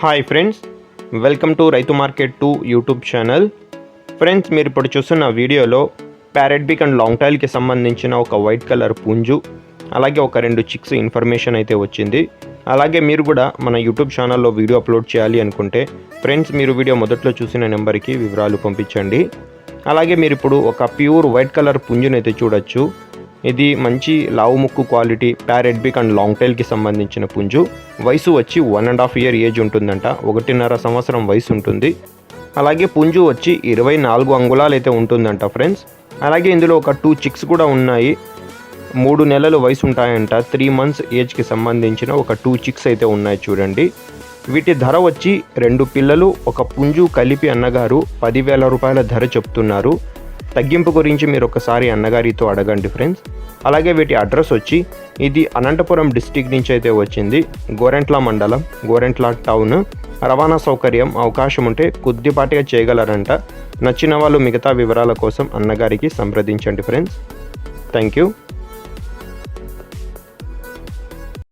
Hi friends, welcome to రైతు market 2 YouTube channel. Friends, మీరు ఇప్పుడు చూస్తున్న వీడియోలో ప్యారెట్ బిక్ అండ్ లాంగ్ టైల్కి సంబంధించిన ఒక వైట్ కలర్ పుంజు, అలాగే ఒక 2 చిక్స్ ఇన్ఫర్మేషన్ అయితే వచ్చింది. అలాగే మీరు కూడా మన యూట్యూబ్ ఛానల్లో వీడియో అప్లోడ్ చేయాలి అనుకుంటే ఫ్రెండ్స్, మీరు వీడియో మొదట్లో చూసిన నెంబర్కి వివరాలు పంపించండి. అలాగే మీరు ఇప్పుడు ఒక ప్యూర్ వైట్ కలర్ పుంజునైతే చూడొచ్చు. ఇది మంచి లావు ముక్కు క్వాలిటీ ప్యారెట్ బిక్ అండ్ లాంగ్ టైల్కి సంబంధించిన పుంజు. వయసు వచ్చి 1.5 ఇయర్ ఏజ్ ఉంటుందంట. 1.5 సంవత్సరం వయసు ఉంటుంది. అలాగే పుంజు వచ్చి 24 అంగుళాలు అయితే ఉంటుందంట ఫ్రెండ్స్. అలాగే ఇందులో ఒక 2 చిక్స్ కూడా ఉన్నాయి. 3 నెలలు వయసు ఉంటాయంట. 3 మంత్స్ ఏజ్కి సంబంధించిన ఒక 2 చిక్స్ అయితే ఉన్నాయి చూడండి. వీటి ధర వచ్చి 2 పిల్లలు ఒక పుంజు కలిపి అన్నగారు 10,000 రూపాయల ధర చెప్తున్నారు. తగ్గింపు గురించి మీరు ఒకసారి అన్నగారితో అడగండి ఫ్రెండ్స్. అలాగే వీటి అడ్రస్ వచ్చి ఇది అనంతపురం డిస్టిక్ నుంచి అయితే వచ్చింది. గోరెంట్ల మండలం, గోరెంట్ల టౌన్. రవాణా సౌకర్యం అవకాశం ఉంటే కొద్దిపాటిగా చేయగలరంట. నచ్చిన వాళ్ళు మిగతా వివరాల కోసం అన్నగారికి సంప్రదించండి ఫ్రెండ్స్. Thank you.